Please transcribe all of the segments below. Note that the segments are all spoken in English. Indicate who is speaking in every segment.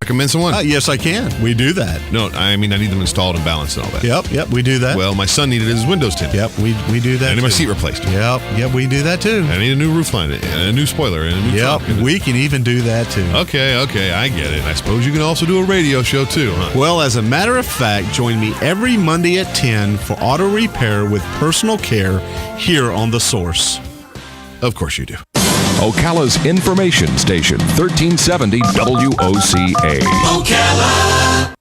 Speaker 1: recommend someone?
Speaker 2: Yes, I can. We do that.
Speaker 1: No, I mean, I need them installed and balanced and all that.
Speaker 2: Yep, we do that.
Speaker 1: Well, my son needed his windows tinted.
Speaker 2: Yep, we do that.
Speaker 1: I need
Speaker 2: too.
Speaker 1: my seat replaced.
Speaker 2: Yep, we do that too.
Speaker 1: I need a new roof line, and a new spoiler, and a new
Speaker 2: Yep,
Speaker 1: trunk.
Speaker 2: we can even do that too.
Speaker 1: Okay, I get it. I suppose you can also do a radio show too, huh?
Speaker 2: Well, as a matter of fact, join me every Monday at 10 for auto repair with personal care here on The Source.
Speaker 1: Of course you do.
Speaker 3: Ocala's information station, 1370 WOCA.
Speaker 4: Ocala.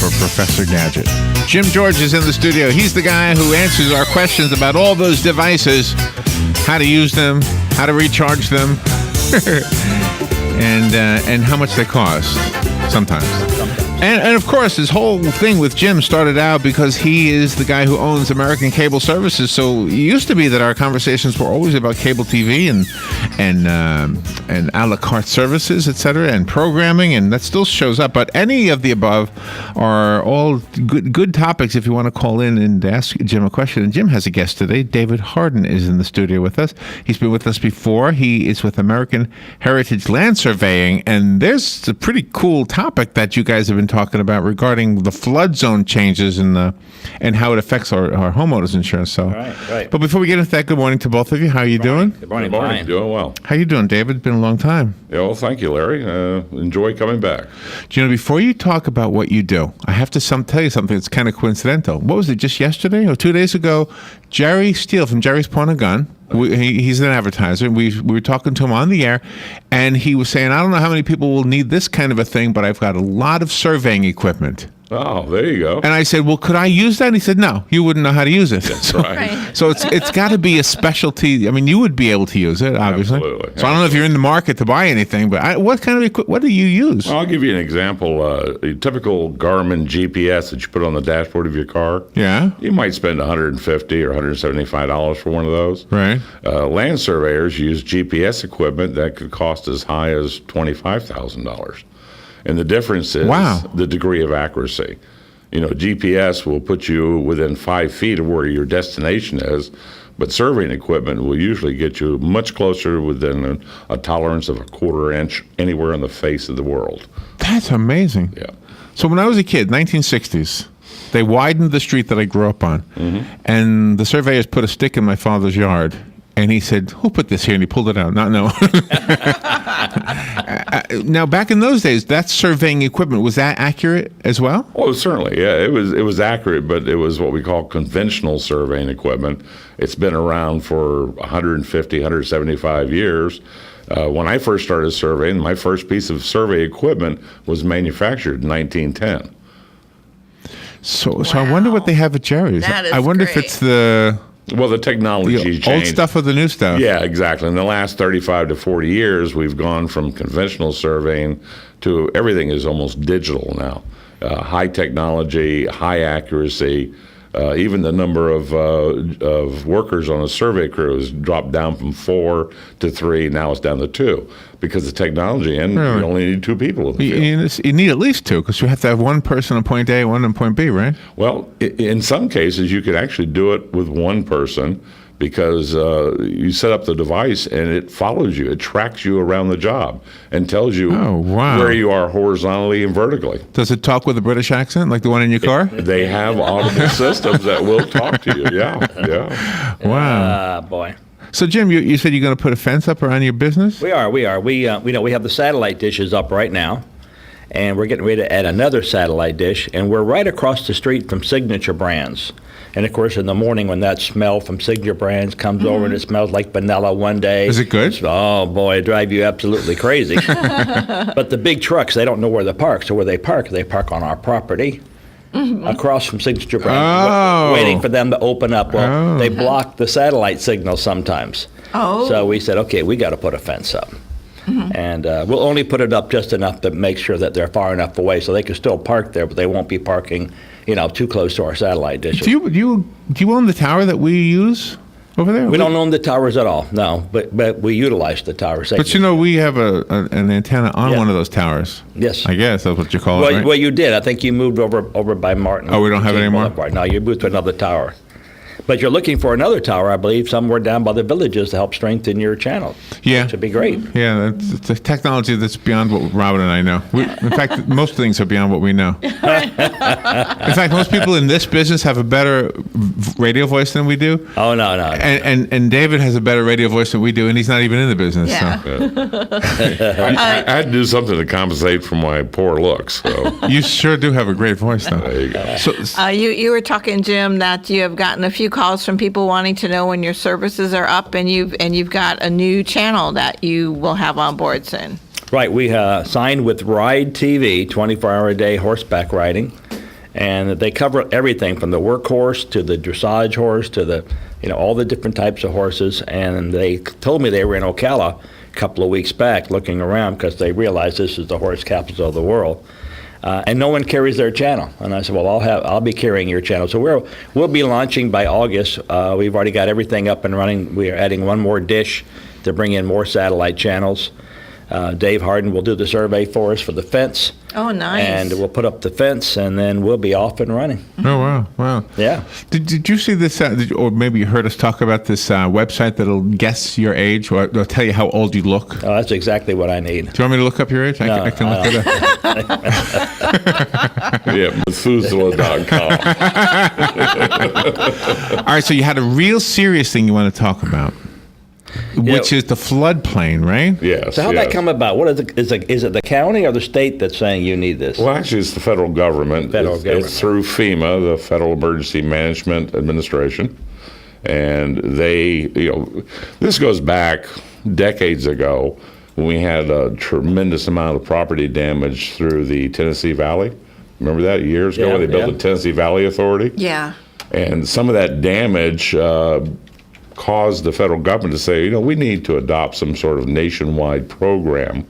Speaker 5: For Professor Gadget. Jim George is in the studio. He's the guy who answers our questions about all those devices, how to use them, how to recharge them, and how much they cost sometimes. And of course, this whole thing with Jim started out because he is the guy who owns American Cable Services. So it used to be that our conversations were always about cable TV and a la carte services, etc., and programming, and that still shows up. But any of the above are all good topics if you want to call in and ask Jim a question. And Jim has a guest today. David Harden is in the studio with us. He's been with us before. He is with American Heritage Land Surveying, and there's a pretty cool topic that you guys have been talking about regarding the flood zone changes and how it affects our homeowners insurance. So,
Speaker 6: right.
Speaker 5: But before we get into that, good morning to both of you. How are you doing?
Speaker 6: Good morning,
Speaker 7: Brian. Doing well.
Speaker 5: How you doing, David? It's been a long time.
Speaker 7: Yeah, well, thank you, Larry. Enjoy coming back.
Speaker 5: Do you know, before you talk about what you do, I have to tell you something that's kind of coincidental. What was it, just yesterday or 2 days ago? Jerry Steele from Jerry's Pawn and Gun. He's an advertiser. We were talking to him on the air, and he was saying, I don't know how many people will need this kind of a thing, but I've got a lot of surveying equipment.
Speaker 7: Oh, there you go.
Speaker 5: And I said, well, could I use that? And he said, no, you wouldn't know how to use it.
Speaker 7: That's right.
Speaker 5: So it's got to be a specialty. I mean, you would be able to use it, obviously.
Speaker 7: Absolutely.
Speaker 5: So I don't know if you're in the market to buy anything, but what kind of equipment, what do you use?
Speaker 7: Well, I'll give you an example. A typical Garmin GPS that you put on the dashboard of your car.
Speaker 5: Yeah.
Speaker 7: You might spend $150 or $175 for one of those.
Speaker 5: Right.
Speaker 7: Land surveyors use GPS equipment that could cost as high as $25,000. And the difference is the degree of accuracy. You know, GPS will put you within 5 feet of where your destination is, but surveying equipment will usually get you much closer within a tolerance of a quarter inch anywhere on the face of the world.
Speaker 5: That's amazing.
Speaker 7: Yeah.
Speaker 5: So when I was a kid, 1960s, they widened the street that I grew up on, and the surveyors put a stick in my father's yard. And he said, who put this here? And he pulled it out. No. Now, back in those days, that surveying equipment, was that accurate as well?
Speaker 7: Oh, certainly. Yeah, it was accurate, but it was what we call conventional surveying equipment. It's been around for 150, 175 years. When I first started surveying, my first piece of survey equipment was manufactured in 1910.
Speaker 5: So I wonder what they have at Jerry's. I wonder if it's the
Speaker 7: technology changed.
Speaker 5: Old stuff or the new stuff?
Speaker 7: Yeah, exactly. In the last 35 to 40 years, we've gone from conventional surveying to everything is almost digital now. High technology, high accuracy. Even the number of workers on a survey crew has dropped down from 4 to 3. Now it's down to 2 because of technology, and you only need 2 people in the field.
Speaker 5: You need at least 2 because you have to have one person on point A and one on point B, right?
Speaker 7: Well, in some cases, you could actually do it with one person because you set up the device and it follows you. It tracks you around the job and tells you where you are horizontally and vertically.
Speaker 5: Does it talk with a British accent like the one in your car?
Speaker 7: They have audible systems that will talk to you. Yeah.
Speaker 5: Wow.
Speaker 6: Boy.
Speaker 5: So, Jim, you said you're going to put a fence up around your business?
Speaker 6: We are. We have the satellite dishes up right now, and we're getting ready to add another satellite dish, and we're right across the street from Signature Brands. And, of course, in the morning when that smell from Signature Brands comes over and it smells like vanilla one day.
Speaker 5: Is it good?
Speaker 6: Oh, boy, it drives you absolutely crazy. But the big trucks, they don't know where to park. So where they park on our property. Across from Signature Brands, waiting for them to open up. Well, they block the satellite signal sometimes. So we said, okay, we got to put a fence up. And we'll only put it up just enough to make sure that they're far enough away so they can still park there, but they won't be parking, too close to our satellite dishes.
Speaker 5: Do you own the tower that we use over there?
Speaker 6: We don't own the towers at all, no, but we utilize the towers.
Speaker 5: But we have an antenna on
Speaker 6: Yeah.
Speaker 5: one of those towers.
Speaker 6: Yes.
Speaker 5: I guess that's what you call it, right?
Speaker 6: Well, you did. I think you moved over by Martin.
Speaker 5: Oh, we don't have it anymore?
Speaker 6: Boulevard. No, you moved to another tower. But you're looking for another tower, I believe, somewhere down by the villages to help strengthen your channel.
Speaker 5: Yeah.
Speaker 6: Which would be great.
Speaker 5: Yeah, it's a technology that's beyond what Robin and I know. In fact, most things are beyond what we know. In fact, most people in this business have a better radio voice than we do.
Speaker 6: Oh, no.
Speaker 5: And David has a better radio voice than we do, and he's not even in the business.
Speaker 8: Yeah.
Speaker 5: So.
Speaker 7: I had to do something to compensate for my poor looks. So
Speaker 5: You sure do have a great voice, though.
Speaker 7: there you go.
Speaker 5: So,
Speaker 8: You were talking, Jim, that you have gotten a few calls from people wanting to know when your services are up, and you've got a new channel that you will have on board soon.
Speaker 6: Right. We signed with Ride TV, 24-hour-a-day horseback riding. And they cover everything from the workhorse to the dressage horse to the, all the different types of horses. And they told me they were in Ocala a couple of weeks back looking around because they realized this is the horse capital of the world. And no one carries their channel. And I said, well, I'll be carrying your channel. So we'll be launching by August. We've already got everything up and running. We are adding one more dish to bring in more satellite channels. Dave Harden will do the survey for us for the fence.
Speaker 8: Oh, nice.
Speaker 6: And we'll put up the fence, and then we'll be off and running.
Speaker 5: oh, wow.
Speaker 6: Yeah.
Speaker 5: Did you see this, or maybe you heard us talk about this website that'll guess your age, or it'll tell you how old you look?
Speaker 6: Oh, that's exactly what I need.
Speaker 5: Do you want me to look up your age? I can look it up.
Speaker 7: Yeah, Methuselah.com.
Speaker 5: All right, so you had a real serious thing you want to talk about, which is the floodplain, right?
Speaker 7: Yes.
Speaker 6: So how'd
Speaker 7: yes.
Speaker 6: that come about? What is it? Is it the county or the state that's saying you need this?
Speaker 7: Well, actually, it's the federal government. It's through FEMA, the Federal Emergency Management Administration. And they, this goes back decades ago when we had a tremendous amount of property damage through the Tennessee Valley. Remember that years ago
Speaker 6: Yeah,
Speaker 7: when they built
Speaker 6: yeah.
Speaker 7: the Tennessee Valley Authority?
Speaker 8: Yeah.
Speaker 7: And some of that damage caused the federal government to say, we need to adopt some sort of nationwide program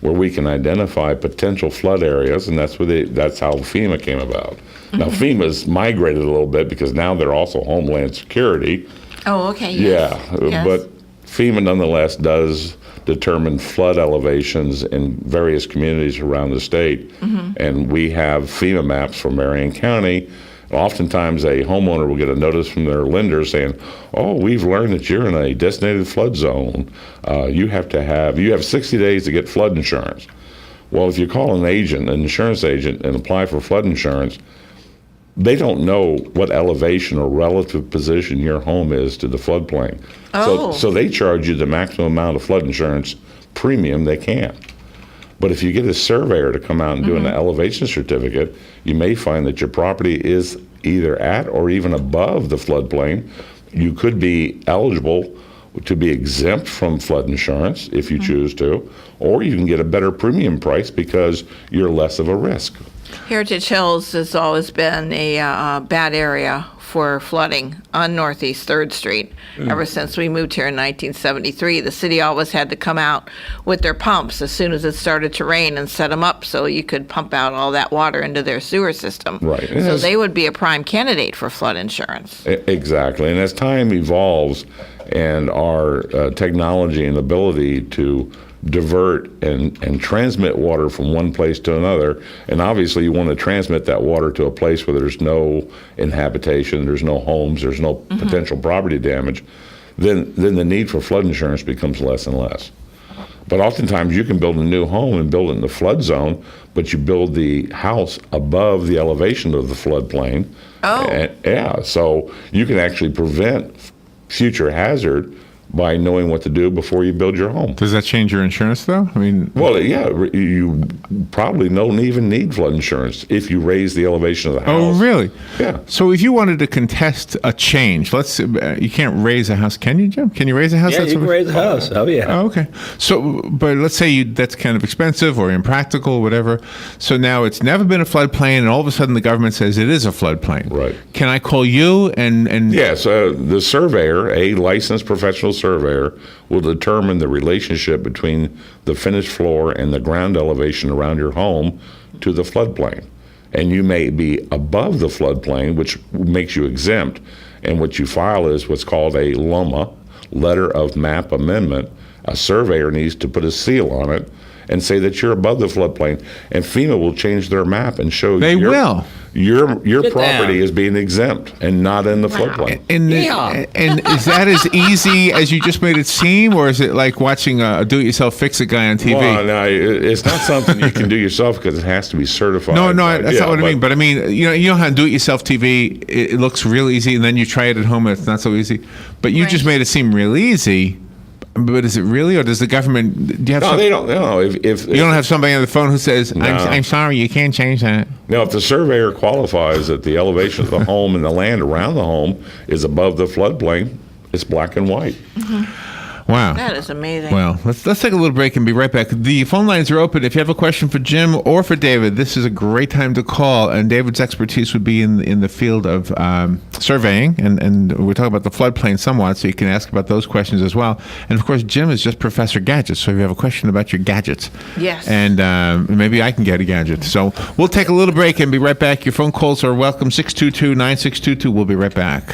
Speaker 7: where we can identify potential flood areas, and that's how FEMA came about. Now, FEMA's migrated a little bit because now they're also Homeland Security.
Speaker 8: Oh, okay. Yes.
Speaker 7: Yeah,
Speaker 8: Yes.
Speaker 7: but FEMA nonetheless does determine flood elevations in various communities around the state, and we have FEMA maps for Marion County. Oftentimes, a homeowner will get a notice from their lender saying, "Oh, we've learned that you're in a designated flood zone. You have 60 days to get flood insurance." Well, if you call an insurance agent, and apply for flood insurance, they don't know what elevation or relative position your home is to the floodplain.
Speaker 8: Oh.
Speaker 7: So they charge you the maximum amount of flood insurance premium they can. But if you get a surveyor to come out and do an elevation certificate, you may find that your property is either at or even above the floodplain. You could be eligible to be exempt from flood insurance if you choose to, or you can get a better premium price because you're less of a risk.
Speaker 8: Heritage Hills has always been a bad area for flooding on Northeast 3rd Street. Ever since we moved here in 1973, the city always had to come out with their pumps as soon as it started to rain and set them up so you could pump out all that water into their sewer system.
Speaker 7: Right. And
Speaker 8: So
Speaker 7: as-
Speaker 8: they would be a prime candidate for flood insurance.
Speaker 7: Exactly. And as time evolves and our technology and ability to divert and transmit water from one place to another, and obviously you want to transmit that water to a place where there's no inhabitation, there's no homes, there's no potential property damage, then the need for flood insurance becomes less and less. But oftentimes you can build a new home and build it in the flood zone, but you build the house above the elevation of the floodplain.
Speaker 8: Oh.
Speaker 7: And, so you can actually prevent future hazard by knowing what to do before you build your home.
Speaker 5: Does that change your insurance, though? I mean,
Speaker 7: Well, yeah, you probably don't even need flood insurance if you raise the elevation of the house.
Speaker 5: oh, really?
Speaker 7: Yeah.
Speaker 5: So if you wanted to contest a change, you can't raise a house, can you, Jim? Can you raise a house?
Speaker 6: Yeah,
Speaker 5: That's
Speaker 6: you can
Speaker 5: what-
Speaker 6: raise a house. Oh, yeah.
Speaker 5: Oh, okay. So, but let's say that's kind of expensive or impractical, whatever. So now it's never been a floodplain, and all of a sudden the government says it is a floodplain.
Speaker 7: Right.
Speaker 5: Can I call you and
Speaker 7: Yes, the surveyor, a licensed professional surveyor will determine the relationship between the finished floor and the ground elevation around your home to the floodplain. And you may be above the floodplain, which makes you exempt. And what you file is what's called a LOMA, Letter of Map Amendment. A surveyor needs to put a seal on it and say that you're above the floodplain. And FEMA will change their map and show your property is being exempt and not in the floodplain.
Speaker 5: And is that as easy as you just made it seem, or is it like watching a do-it-yourself fix-it guy on TV?
Speaker 7: Well, no, it's not something you can do yourself because it has to be certified.
Speaker 5: No, that's not what I mean. But I mean, you know how do-it-yourself TV, it looks real easy, and then you try it at home and it's not so easy. But you just made it seem real easy. But is it really, or does the government? Do you have
Speaker 7: they don't. No, if
Speaker 5: you don't have somebody on the phone who says, "I'm sorry, you can't change that."
Speaker 7: No, if the surveyor qualifies that the elevation of the home and the land around the home is above the floodplain, it's black and white.
Speaker 8: Mm-hmm.
Speaker 5: Wow.
Speaker 8: That is amazing.
Speaker 5: Well, let's take a little break and be right back. The phone lines are open. If you have a question for Jim or for David, this is a great time to call. And David's expertise would be in the field of surveying, and we're talking about the floodplain somewhat, so you can ask about those questions as well. And of course, Jim is just Professor Gadgets, so if you have a question about your gadgets,
Speaker 8: yes,
Speaker 5: and maybe I can get a gadget. So we'll take a little break and be right back. Your phone calls are welcome. 622-9622. We'll be right back.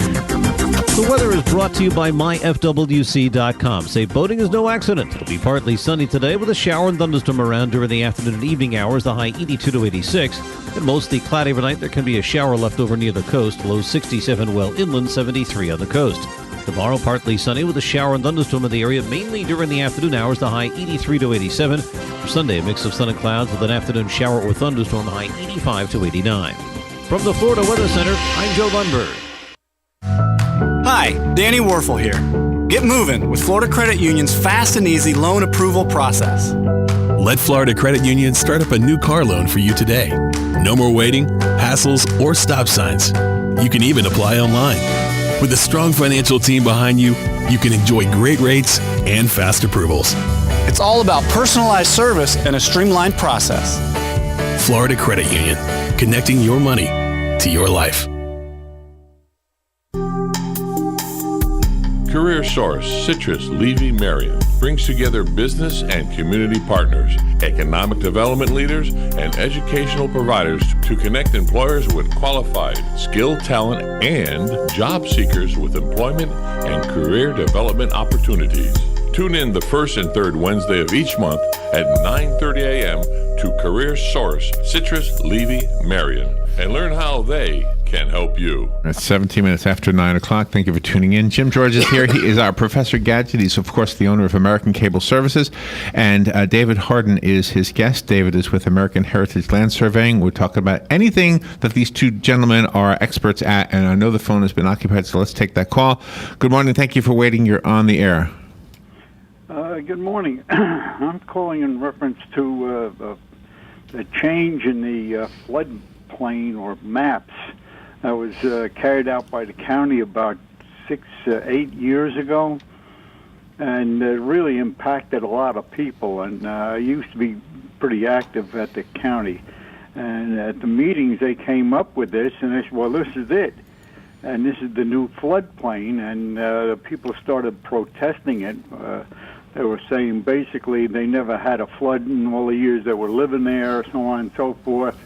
Speaker 9: The weather is brought to you by myfwc.com. Say boating is no accident. It'll be partly sunny today with a shower and thunderstorm around during the afternoon and evening hours, the high 82 to 86. And mostly cloudy overnight. There can be a shower left over near the coast. Low 67 well inland, 73 on the coast. Tomorrow, partly sunny with a shower and thunderstorm in the area, mainly during the afternoon hours, the high 83 to 87. For Sunday, a mix of sun and clouds with an afternoon shower or thunderstorm, the high 85 to 89. From the Florida Weather Center, I'm Joe Lundberg.
Speaker 10: Hi, Danny Warfel here. Get moving with Florida Credit Union's fast and easy loan approval process.
Speaker 11: Let Florida Credit Union start up a new car loan for you today. No more waiting, hassles, or stop signs. You can even apply online. With a strong financial team behind you, you can enjoy great rates and fast approvals.
Speaker 10: It's all about personalized service and a streamlined process.
Speaker 11: Florida Credit Union, connecting your money to your life.
Speaker 1: Career Source, Citrus, Levy, Marion brings together business and community partners, economic development leaders, and educational providers to connect employers with qualified, skilled talent and job seekers with employment and career development opportunities. Tune in the first and third Wednesday of each month at 9:30 a.m. to Career Source, Citrus, Levy, Marion, and learn how they can help you.
Speaker 5: It's 17 minutes after 9 o'clock. Thank you for tuning in. Jim George is here. He is our Professor Gadget. He's, of course, the owner of American Cable Services. And David Harden is his guest. David is with American Heritage Land Surveying. We're talking about anything that these two gentlemen are experts at. And I know the phone has been occupied, so let's take that call. Good morning. Thank you for waiting. You're on the air.
Speaker 12: Good morning. I'm calling in reference to the change in the floodplain or maps that was carried out by the county about 8 years ago, and it really impacted a lot of people. And I used to be pretty active at the county, and at the meetings they came up with this, and they said, well, this is it, and this is the new floodplain, and the people started protesting it. They were saying basically they never had a flood in all the years they were living there, so on and so forth.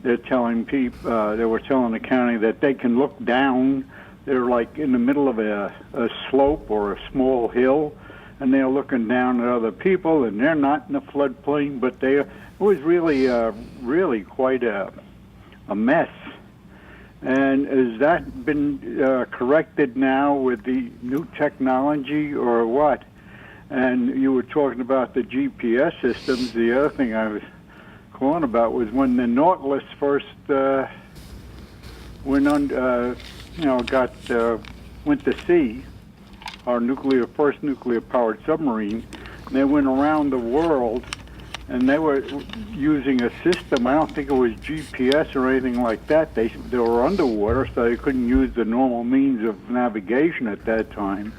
Speaker 12: They're telling people, they were telling the county that they can look down. They're like in the middle of a slope or a small hill, and they're looking down at other people, and they're not in the floodplain, but it was really quite a mess. And has that been corrected now with the new technology or what? And you were talking about the GPS systems. The other thing I was calling about was when the Nautilus first went to sea, our first nuclear-powered submarine. And they went around the world, and they were using a system. I don't think it was GPS or anything like that. They were underwater, so they couldn't use the normal means of navigation at that time.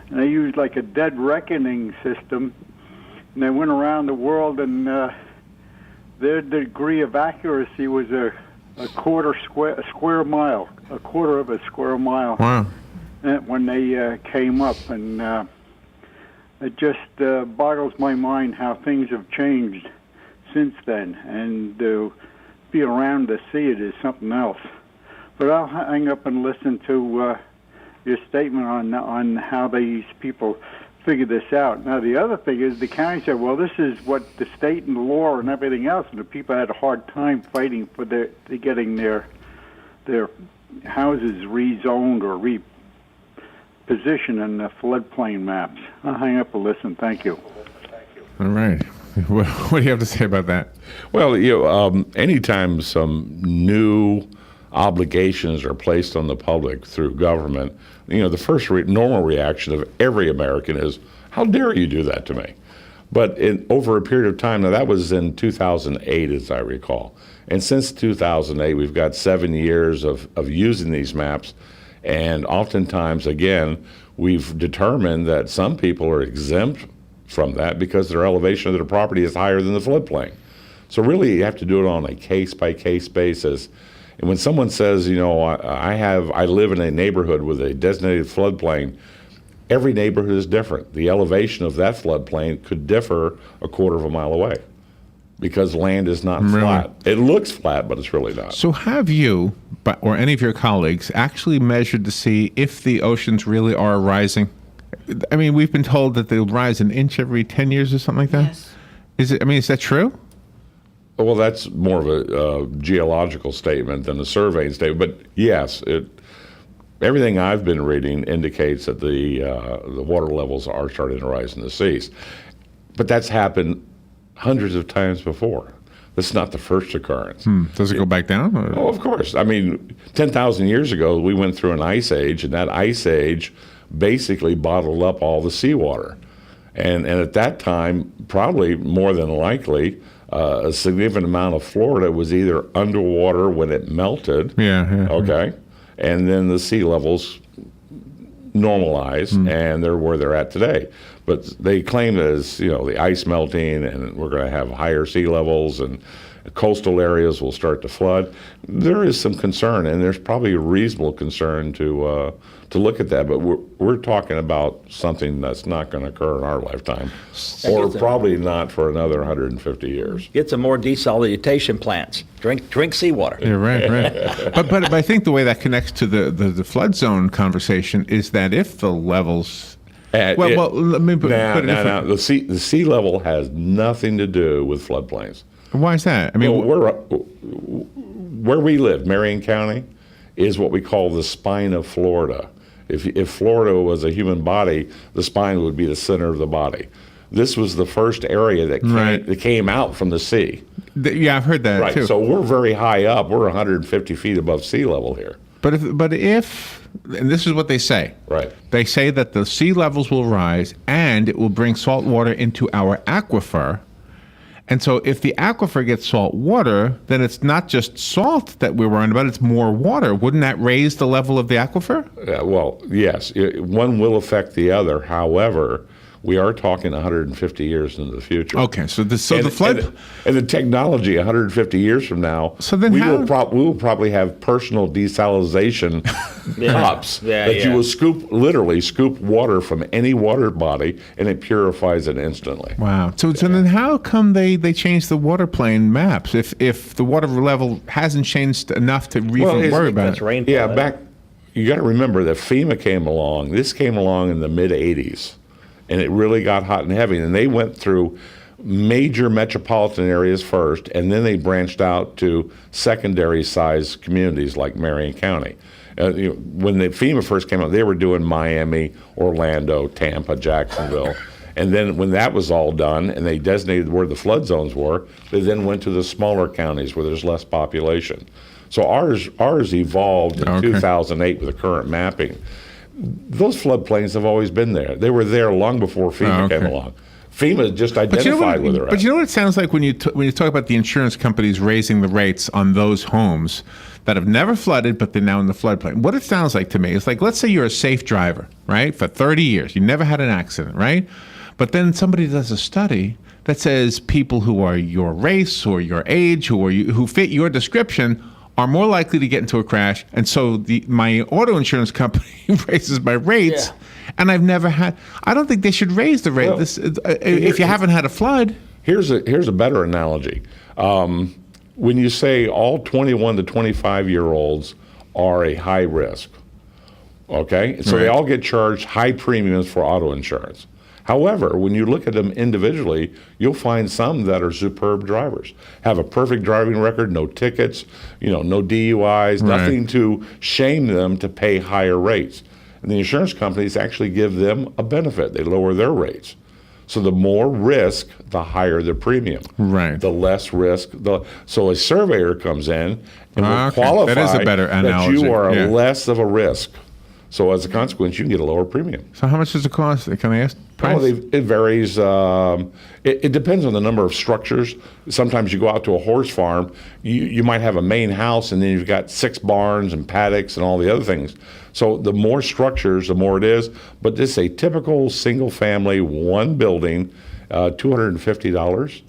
Speaker 12: And they used like a dead reckoning system, and they went around the world, and their degree of accuracy was a quarter of a square mile.
Speaker 5: Wow.
Speaker 12: When they came up, and it just boggles my mind how things have changed since then, and to be around to see it is something else. But I'll hang up and listen to your statement on how these people figure this out. Now, the other thing is the county said, well, this is what the state and the law and everything else, and the people had a hard time fighting for getting their houses rezoned or repositioned in the floodplain maps. I'll hang up and listen. Thank you.
Speaker 5: All right. What do you have to say about that?
Speaker 7: Well, anytime some new obligations are placed on the public through government, the first normal reaction of every American is, how dare you do that to me? But over a period of time, now that was in 2008, as I recall. And since 2008, we've got 7 years of using these maps. And oftentimes, again, we've determined that some people are exempt from that because their elevation of their property is higher than the floodplain. So really, you have to do it on a case-by-case basis. And when someone says, I live in a neighborhood with a designated floodplain, every neighborhood is different. The elevation of that floodplain could differ a quarter of a mile away because land is not flat. It looks flat, but it's really not.
Speaker 5: So have you, or any of your colleagues, actually measured to see if the oceans really are rising? I mean, we've been told that they'll rise an inch every 10 years or something like that.
Speaker 8: Yes.
Speaker 5: Is that true?
Speaker 7: Well, that's more of a geological statement than a surveying statement. But yes, everything I've been reading indicates that the water levels are starting to rise in the seas. But that's happened hundreds of times before. This is not the first occurrence.
Speaker 5: Does it go back down? Or?
Speaker 7: Oh, of course. I mean, 10,000 years ago, we went through an ice age, and that ice age basically bottled up all the seawater. And at that time, probably more than likely, a significant amount of Florida was either underwater when it melted. Okay. And then the sea levels normalized, and they're where they're at today. But they claim that as the ice melting, and we're going to have higher sea levels, and coastal areas will start to flood. There is some concern, and there's probably a reasonable concern to look at that. But we're talking about something that's not going to occur in our lifetime, or probably not for another 150 years.
Speaker 6: Get some more desalination plants. Drink seawater.
Speaker 5: Yeah, right. But I think the way that connects to the flood zone conversation is that if the levels let me put it
Speaker 7: the sea level has nothing to do with floodplains.
Speaker 5: Why is that? I mean,
Speaker 7: where we live, Marion County, is what we call the spine of Florida. If Florida was a human body, the spine would be the center of the body. This was the first area that came out from the sea.
Speaker 5: Yeah, I've heard that too.
Speaker 7: So we're very high up. We're 150 feet above sea level here.
Speaker 5: But if, and this is what they say.
Speaker 7: Right.
Speaker 5: They say that the sea levels will rise and it will bring salt water into our aquifer. And so if the aquifer gets salt water, then it's not just salt that we're worrying about, it's more water. Wouldn't that raise the level of the aquifer?
Speaker 7: Well, yes. One will affect the other. However, we are talking 150 years into the future.
Speaker 5: Okay, so the flood...
Speaker 7: And the technology 150 years from now,
Speaker 5: so then
Speaker 7: we will probably have personal desalination cups that you will literally scoop water from any water body, and it purifies it instantly.
Speaker 5: Wow. So then how come they changed the water plane maps if the water level hasn't changed enough to even worry about it?
Speaker 7: Rainfall, you got to remember that FEMA came along. This came along in the mid-'80s. And it really got hot and heavy. And they went through major metropolitan areas first, and then they branched out to secondary-sized communities like Marion County. When the FEMA first came out, they were doing Miami, Orlando, Tampa, Jacksonville. And then when that was all done, and they designated where the flood zones were, they then went to the smaller counties where there's less population. So ours evolved in 2008 with the current mapping. Those floodplains have always been there. They were there long before FEMA came along. FEMA just identified with it.
Speaker 5: But you know what it sounds like when you talk about the insurance companies raising the rates on those homes that have never flooded, but they're now in the floodplain. What it sounds like to me is like, let's say you're a safe driver, right, for 30 years. You never had an accident, right? But then somebody does a study that says people who are your race or your age, who fit your description, are more likely to get into a crash, and so my auto insurance company raises my rates, and I've never had. I don't think they should raise the rate.
Speaker 7: Well,
Speaker 5: If you haven't had a flood.
Speaker 7: Here's a better analogy. When you say all 21 to 25-year-olds are a high risk, okay? So they all get charged high premiums for auto insurance. However, when you look at them individually, you'll find some that are superb drivers, have a perfect driving record, no tickets, no DUIs, nothing to shame them to pay higher rates. And the insurance companies actually give them a benefit. They lower their rates. So the more risk, the higher the premium.
Speaker 5: Right.
Speaker 7: The less risk. So a surveyor comes in and will qualify
Speaker 5: that is a better analogy.
Speaker 7: that you are less of a risk. So as a consequence, you can get a lower premium.
Speaker 5: So how much does it cost? Can I ask? Price?
Speaker 7: Oh, it varies. It depends on the number of structures. Sometimes you go out to a horse farm, you might have a main house, and then you've got 6 barns and paddocks and all the other things. So the more structures, the more it is. But this is a typical single family, one building, $250.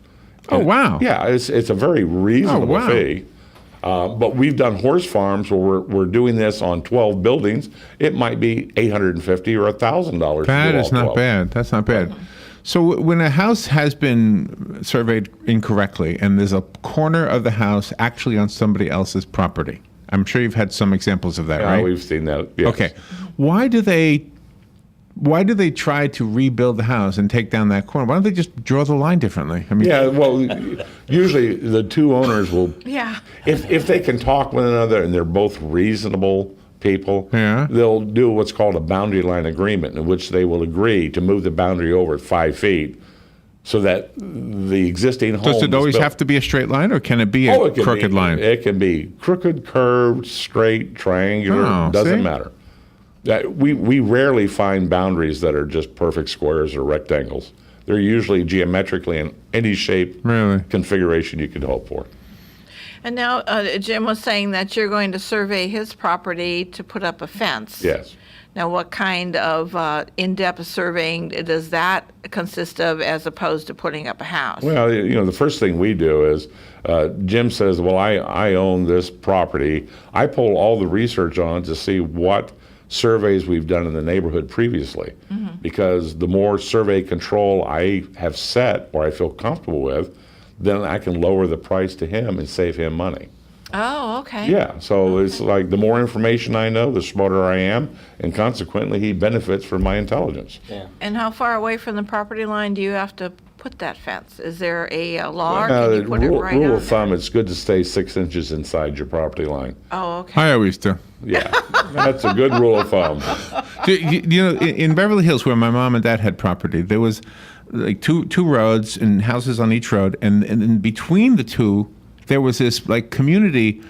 Speaker 5: Oh, wow.
Speaker 7: Yeah, it's a very reasonable fee. But we've done horse farms where we're doing this on 12 buildings. It might be $850 or $1,000.
Speaker 5: That is not bad. That's not bad. So when a house has been surveyed incorrectly and there's a corner of the house actually on somebody else's property, I'm sure you've had some examples of that, right?
Speaker 7: We've seen that. Yes.
Speaker 5: Okay. Why do they try to rebuild the house and take down that corner? Why don't they just draw the line differently? I mean,
Speaker 7: yeah, well, usually the two owners will, if they can talk with one another and they're both reasonable people, they'll do what's called a boundary line agreement, in which they will agree to move the boundary over 5 feet so that the existing home.
Speaker 5: Does it always have to be a straight line, or can it be a crooked line?
Speaker 7: It can be crooked, curved, straight, triangular, doesn't matter. We rarely find boundaries that are just perfect squares or rectangles. They're usually geometrically in any shape, configuration you could hope for.
Speaker 8: And now Jim was saying that you're going to survey his property to put up a fence.
Speaker 7: Yes.
Speaker 8: Now, what kind of in-depth surveying does that consist of, as opposed to putting up a house?
Speaker 7: Well, the first thing we do is Jim says, well, I own this property. I pull all the research on it to see what surveys we've done in the neighborhood previously, because the more survey control I have set or I feel comfortable with, then I can lower the price to him and save him money.
Speaker 8: Oh, okay.
Speaker 7: Yeah, so it's like the more information I know, the smarter I am, and consequently he benefits from my intelligence.
Speaker 8: Yeah. And how far away from the property line do you have to put that fence? Is there a law, or can you put it right
Speaker 7: rule
Speaker 8: on
Speaker 7: of thumb, it's good to stay 6 inches inside your property line.
Speaker 8: Oh, okay.
Speaker 5: I always do.
Speaker 7: Yeah, that's a good rule of thumb.
Speaker 5: In Beverly Hills, where my mom and dad had property, there was like two roads and houses on each road, and in between the two, there was this like community.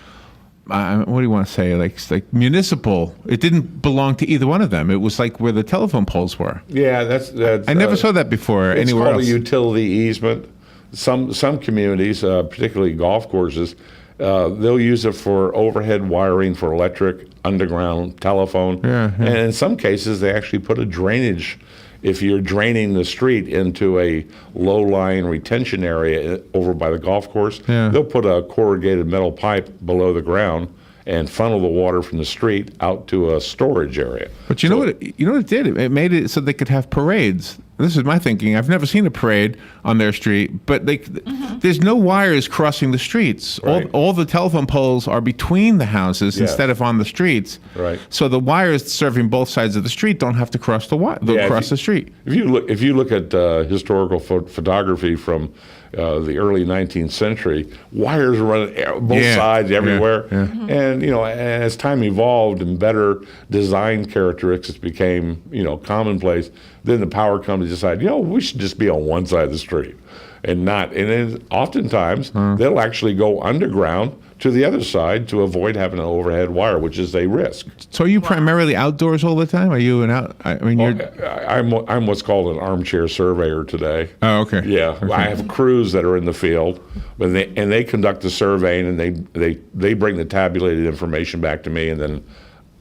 Speaker 5: What do you want to say? Like municipal. It didn't belong to either one of them. It was like where the telephone poles were.
Speaker 7: Yeah, that's.
Speaker 5: I never saw that before anywhere else.
Speaker 7: It's called a utility easement. Some communities, particularly golf courses, they'll use it for overhead wiring for electric, underground telephone, and in some cases they actually put a drainage. If you're draining the street into a low-lying retention area over by the golf course, they'll put a corrugated metal pipe below the ground and funnel the water from the street out to a storage area.
Speaker 5: But you know what it did? It made it so they could have parades. This is my thinking. I've never seen a parade on their street, but there's no wires crossing the streets.
Speaker 7: Right.
Speaker 5: All the telephone poles are between the houses instead of on the streets.
Speaker 7: Right.
Speaker 5: So the wires serving both sides of the street don't have to cross the street.
Speaker 7: If you look at historical photography from the early 19th century, wires run both sides everywhere. And as time evolved and better design characteristics became commonplace, then the power companies decide, we should just be on one side of the street and not. And then oftentimes they'll actually go underground to the other side to avoid having an overhead wire, which is a risk.
Speaker 5: So are you primarily outdoors all the time? Are you
Speaker 7: I'm what's called an armchair surveyor today.
Speaker 5: Oh, okay.
Speaker 7: Yeah, I have crews that are in the field, and they conduct the surveying, and they bring the tabulated information back to me, and then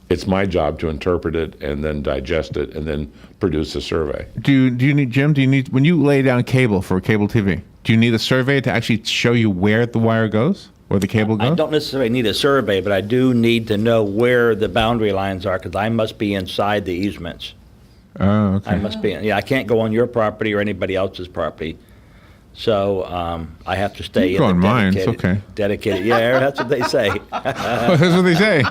Speaker 7: it's my job to interpret it and then digest it and then produce a survey.
Speaker 5: Do you need, Jim? When you lay down cable for cable TV, do you need a survey to actually show you where the wire goes? Where the cable goes?
Speaker 6: I don't necessarily need a survey, but I do need to know where the boundary lines are, because I must be inside the easements.
Speaker 5: Oh, okay.
Speaker 6: I must be. Yeah, I can't go on your property or anybody else's property. So I have to stay
Speaker 5: You can go
Speaker 6: in
Speaker 5: on
Speaker 6: the
Speaker 5: mine, it's
Speaker 6: dedicated.
Speaker 5: okay.
Speaker 6: Dedicated. Yeah, that's what they say.
Speaker 5: That's what they say.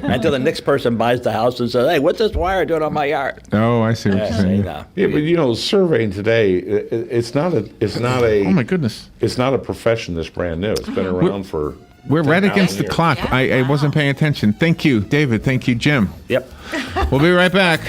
Speaker 6: Until the next person buys the house and says, "Hey, what's this wire doing on my yard?"
Speaker 5: Oh, I see what you're
Speaker 6: Yeah,
Speaker 5: saying.
Speaker 6: no.
Speaker 7: Yeah, but surveying today, it's not a.
Speaker 5: Oh my goodness.
Speaker 7: It's not a profession that's brand new. It's been around for.
Speaker 5: We're right
Speaker 7: 10,000
Speaker 5: against the
Speaker 7: years.
Speaker 5: clock. I wasn't paying attention. Thank you, David. Thank you, Jim.
Speaker 6: Yep.
Speaker 5: We'll be right back.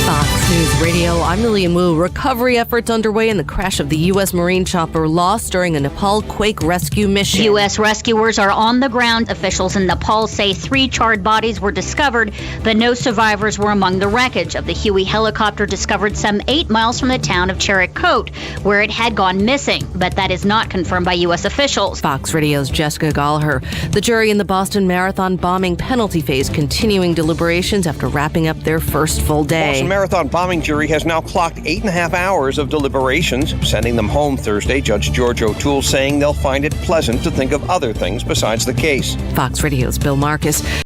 Speaker 13: Fox News Radio, I'm Lilia Wu. Recovery efforts underway in the crash of the U.S. Marine chopper lost during a Nepal quake rescue mission.
Speaker 14: U.S. rescuers are on the ground. Officials in Nepal say 3 charred bodies were discovered, but no survivors were among the wreckage of the Huey helicopter discovered some 8 miles from the town of Cherikot, where it had gone missing. But that is not confirmed by U.S. officials.
Speaker 13: Fox Radio's Jessica Gallagher. The jury in the Boston Marathon bombing penalty phase continuing deliberations after wrapping up their first full day.
Speaker 15: Boston Marathon bombing jury has now clocked 8.5 hours of deliberations, sending them home Thursday. Judge George O'Toole saying they'll find it pleasant to think of other things besides the case.
Speaker 13: Fox Radio's Bill Marcus.